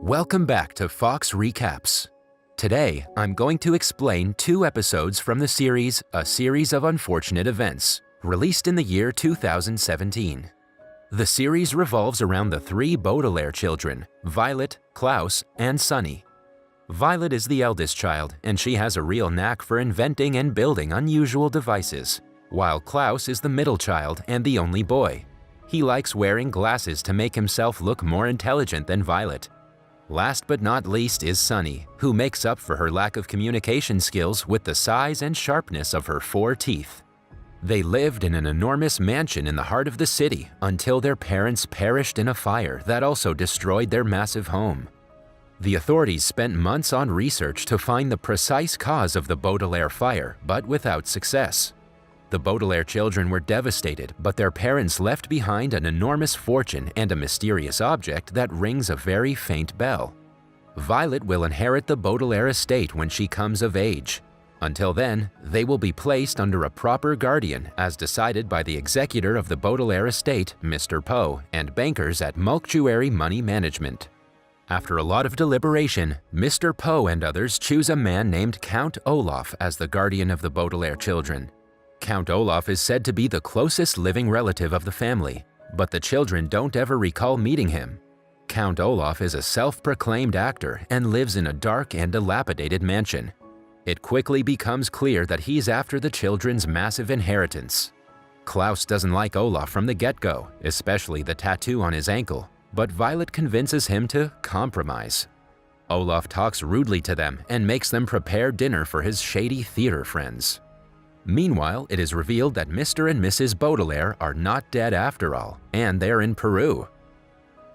Welcome back to Fox Recaps. Today, I'm going to explain 2 episodes from the series A Series of Unfortunate Events, released in the year 2017. The series revolves around the 3 Baudelaire children, Violet, Klaus, and Sunny. Violet is the eldest child, and she has a real knack for inventing and building unusual devices, while Klaus is the middle child and the only boy. He likes wearing glasses to make himself look more intelligent than Violet. Last but not least is Sunny, who makes up for her lack of communication skills with the size and sharpness of her 4 teeth. They lived in an enormous mansion in the heart of the city until their parents perished in a fire that also destroyed their massive home. The authorities spent months on research to find the precise cause of the Baudelaire fire, but without success. The Baudelaire children were devastated, but their parents left behind an enormous fortune and a mysterious object that rings a very faint bell. Violet will inherit the Baudelaire estate when she comes of age. Until then, they will be placed under a proper guardian as decided by the executor of the Baudelaire estate, Mr. Poe, and bankers at Malktuary Money Management. After a lot of deliberation, Mr. Poe and others choose a man named Count Olaf as the guardian of the Baudelaire children. Count Olaf is said to be the closest living relative of the family, but the children don't ever recall meeting him. Count Olaf is a self-proclaimed actor and lives in a dark and dilapidated mansion. It quickly becomes clear that he's after the children's massive inheritance. Klaus doesn't like Olaf from the get-go, especially the tattoo on his ankle, but Violet convinces him to compromise. Olaf talks rudely to them and makes them prepare dinner for his shady theater friends. Meanwhile, it is revealed that Mr. and Mrs. Baudelaire are not dead after all, and they're in Peru.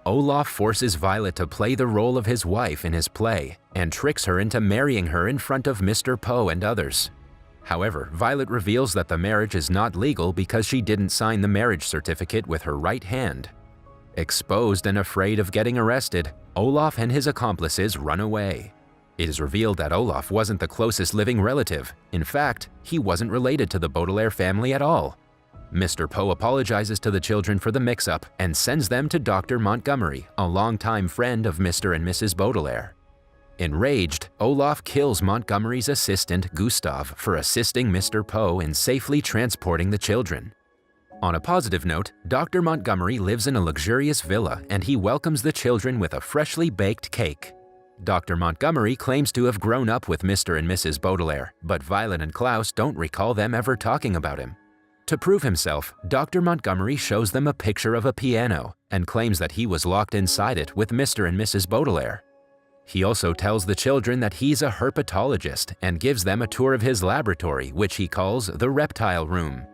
Olaf forces Violet to play the role of his wife in his play and tricks her into marrying her in front of Mr. Poe and others. However, Violet reveals that the marriage is not legal because she didn't sign the marriage certificate with her right hand. Exposed and afraid of getting arrested, Olaf and his accomplices run away. It is revealed that Olaf wasn't the closest living relative. In fact, he wasn't related to the Baudelaire family at all. Mr. Poe apologizes to the children for the mix-up and sends them to Dr. Montgomery, a longtime friend of Mr. and Mrs. Baudelaire. Enraged, Olaf kills Montgomery's assistant, Gustav, for assisting Mr. Poe in safely transporting the children. On a positive note, Dr. Montgomery lives in a luxurious villa and he welcomes the children with a freshly baked cake. Dr. Montgomery claims to have grown up with Mr. and Mrs. Baudelaire, but Violet and Klaus don't recall them ever talking about him. To prove himself, Dr. Montgomery shows them a picture of a piano and claims that he was locked inside it with Mr. and Mrs. Baudelaire. He also tells the children that he's a herpetologist and gives them a tour of his laboratory, which he calls the reptile room.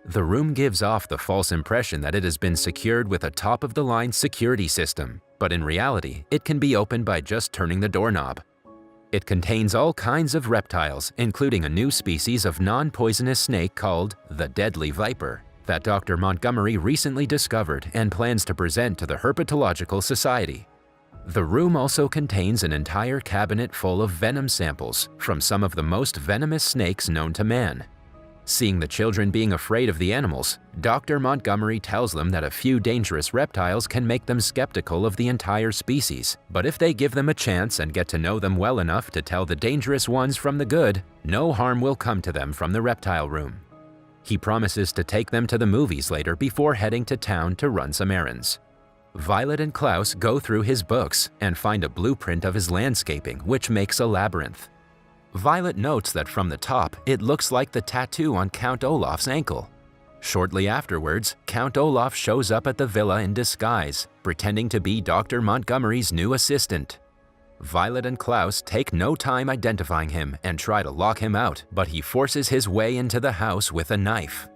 The room gives off the false impression that it has been secured with a top-of-the-line security system, but in reality, it can be opened by just turning the doorknob. It contains all kinds of reptiles, including a new species of non-poisonous snake called the deadly viper, that Dr. Montgomery recently discovered and plans to present to the Herpetological Society. The room also contains an entire cabinet full of venom samples from some of the most venomous snakes known to man. Seeing the children being afraid of the animals, Dr. Montgomery tells them that a few dangerous reptiles can make them skeptical of the entire species, but if they give them a chance and get to know them well enough to tell the dangerous ones from the good, no harm will come to them from the reptile room. He promises to take them to the movies later before heading to town to run some errands. Violet and Klaus go through his books and find a blueprint of his landscaping, which makes a labyrinth. Violet notes that from the top, it looks like the tattoo on Count Olaf's ankle. Shortly afterwards, Count Olaf shows up at the villa in disguise, pretending to be Dr. Montgomery's new assistant. Violet and Klaus take no time identifying him and try to lock him out, but he forces his way into the house with a knife.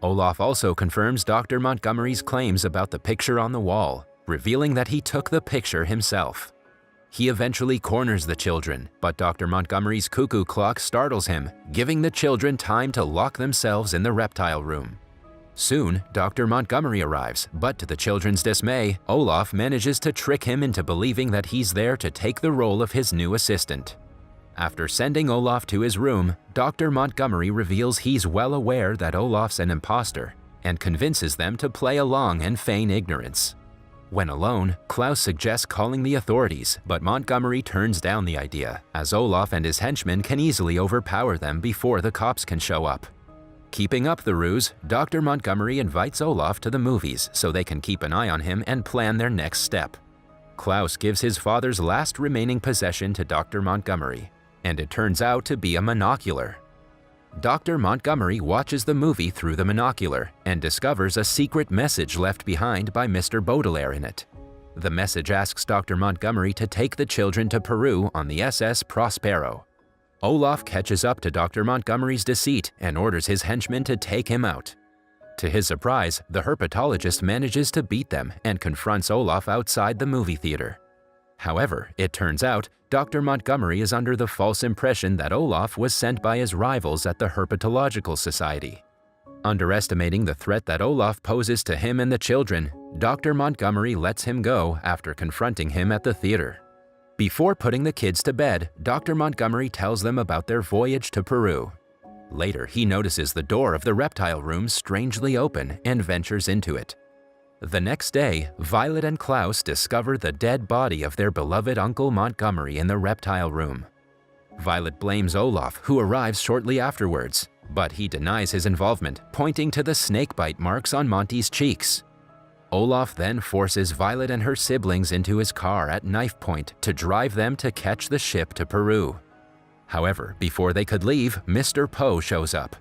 Olaf also confirms Dr. Montgomery's claims about the picture on the wall, revealing that he took the picture himself. He eventually corners the children, but Dr. Montgomery's cuckoo clock startles him, giving the children time to lock themselves in the reptile room. Soon, Dr. Montgomery arrives, but to the children's dismay, Olaf manages to trick him into believing that he's there to take the role of his new assistant. After sending Olaf to his room, Dr. Montgomery reveals he's well aware that Olaf's an imposter and convinces them to play along and feign ignorance. When alone, Klaus suggests calling the authorities, but Montgomery turns down the idea, as Olaf and his henchmen can easily overpower them before the cops can show up. Keeping up the ruse, Dr. Montgomery invites Olaf to the movies so they can keep an eye on him and plan their next step. Klaus gives his father's last remaining possession to Dr. Montgomery, and it turns out to be a monocular. Dr. Montgomery watches the movie through the monocular and discovers a secret message left behind by Mr. Baudelaire in it. The message asks Dr. Montgomery to take the children to Peru on the SS Prospero. Olaf catches up to Dr. Montgomery's deceit and orders his henchmen to take him out. To his surprise, the herpetologist manages to beat them and confronts Olaf outside the movie theater. However, it turns out Dr. Montgomery is under the false impression that Olaf was sent by his rivals at the Herpetological Society. Underestimating the threat that Olaf poses to him and the children, Dr. Montgomery lets him go after confronting him at the theater. Before putting the kids to bed, Dr. Montgomery tells them about their voyage to Peru. Later, he notices the door of the reptile room strangely open and ventures into it. The next day, Violet and Klaus discover the dead body of their beloved Uncle Montgomery in the reptile room. Violet blames Olaf, who arrives shortly afterwards, but he denies his involvement, pointing to the snakebite marks on Monty's cheeks. Olaf then forces Violet and her siblings into his car at knife point to drive them to catch the ship to Peru. However, before they could leave, Mr. Poe shows up.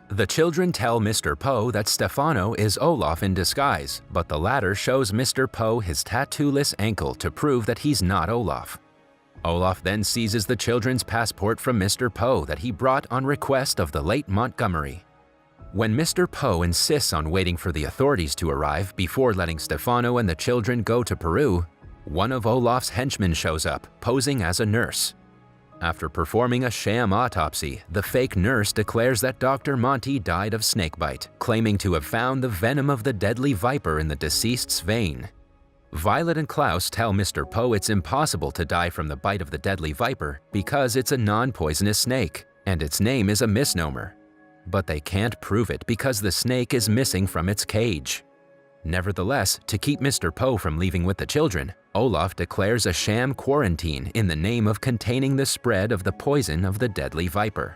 The children tell Mr. Poe that Stefano is Olaf in disguise, but the latter shows Mr. Poe his tattoo-less ankle to prove that he's not Olaf. Olaf then seizes the children's passport from Mr. Poe that he brought on request of the late Montgomery. When Mr. Poe insists on waiting for the authorities to arrive before letting Stefano and the children go to Peru, one of Olaf's henchmen shows up, posing as a nurse. After performing a sham autopsy, the fake nurse declares that Dr. Monty died of snakebite, claiming to have found the venom of the deadly viper in the deceased's vein. Violet and Klaus tell Mr. Poe it's impossible to die from the bite of the deadly viper because it's a non-poisonous snake, and its name is a misnomer. But they can't prove it because the snake is missing from its cage. Nevertheless, to keep Mr. Poe from leaving with the children, Olaf declares a sham quarantine in the name of containing the spread of the poison of the deadly viper.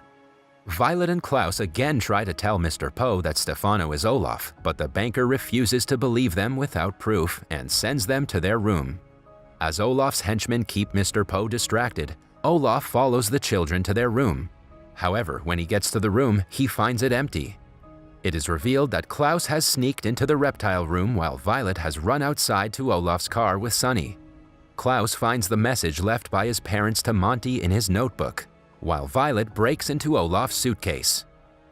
Violet and Klaus again try to tell Mr. Poe that Stefano is Olaf, but the banker refuses to believe them without proof and sends them to their room. As Olaf's henchmen keep Mr. Poe distracted, Olaf follows the children to their room. However, when he gets to the room, he finds it empty. It is revealed that Klaus has sneaked into the reptile room while Violet has run outside to Olaf's car with Sunny. Klaus finds the message left by his parents to Monty in his notebook, while Violet breaks into Olaf's suitcase.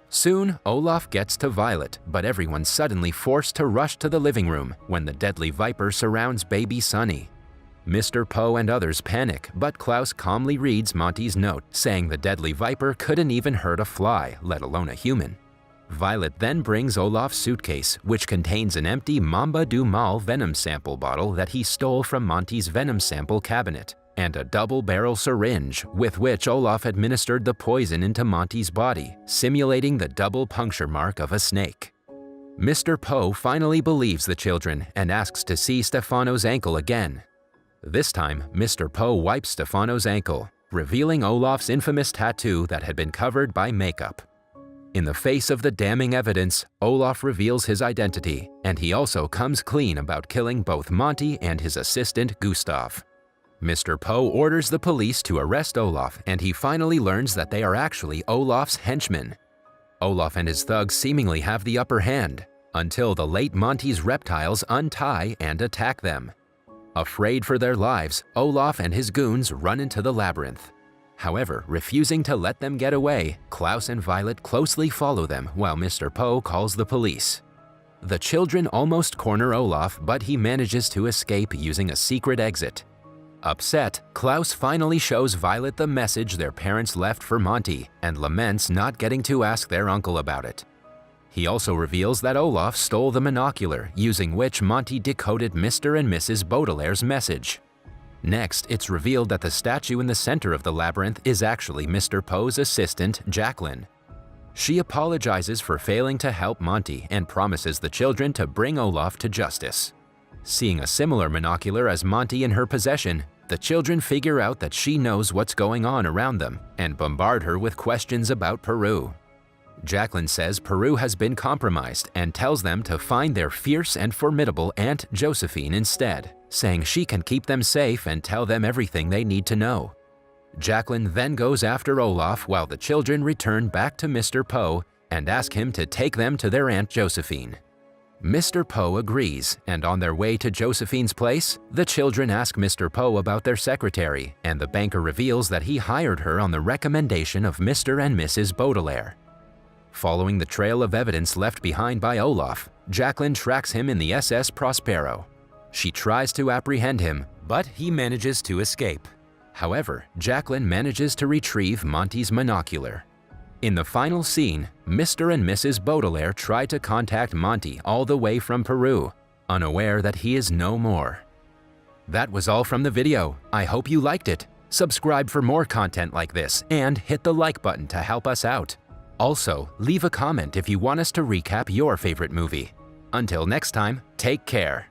Soon, Olaf gets to Violet, but everyone's suddenly forced to rush to the living room when the deadly viper surrounds baby Sunny. Mr. Poe and others panic, but Klaus calmly reads Monty's note, saying the deadly viper couldn't even hurt a fly, let alone a human. Violet then brings Olaf's suitcase, which contains an empty Mamba du Mal venom sample bottle that he stole from Monty's venom sample cabinet, and a double-barrel syringe with which Olaf administered the poison into Monty's body, simulating the double puncture mark of a snake. Mr. Poe finally believes the children and asks to see Stefano's ankle again. This time, Mr. Poe wipes Stefano's ankle, revealing Olaf's infamous tattoo that had been covered by makeup. In the face of the damning evidence, Olaf reveals his identity, and he also comes clean about killing both Monty and his assistant Gustav. Mr. Poe orders the police to arrest Olaf, and he finally learns that they are actually Olaf's henchmen. Olaf and his thugs seemingly have the upper hand, until the late Monty's reptiles untie and attack them. Afraid for their lives, Olaf and his goons run into the labyrinth. However, refusing to let them get away, Klaus and Violet closely follow them while Mr. Poe calls the police. The children almost corner Olaf, but he manages to escape using a secret exit. Upset, Klaus finally shows Violet the message their parents left for Monty and laments not getting to ask their uncle about it. He also reveals that Olaf stole the monocular, using which Monty decoded Mr. and Mrs. Baudelaire's message. Next, it's revealed that the statue in the center of the labyrinth is actually Mr. Poe's assistant, Jacqueline. She apologizes for failing to help Monty and promises the children to bring Olaf to justice. Seeing a similar monocular as Monty in her possession, the children figure out that she knows what's going on around them and bombard her with questions about Peru. Jacqueline says Peru has been compromised and tells them to find their fierce and formidable Aunt Josephine instead, saying she can keep them safe and tell them everything they need to know. Jacqueline then goes after Olaf while the children return back to Mr. Poe and ask him to take them to their Aunt Josephine. Mr. Poe agrees, and on their way to Josephine's place, the children ask Mr. Poe about their secretary, and the banker reveals that he hired her on the recommendation of Mr. and Mrs. Baudelaire. Following the trail of evidence left behind by Olaf, Jacqueline tracks him in the SS Prospero. She tries to apprehend him, but he manages to escape. However, Jacqueline manages to retrieve Monty's monocular. In the final scene, Mr. and Mrs. Baudelaire try to contact Monty all the way from Peru, unaware that he is no more. That was all from the video. I hope you liked it. Subscribe for more content like this and hit the like button to help us out. Also, leave a comment if you want us to recap your favorite movie. Until next time, take care.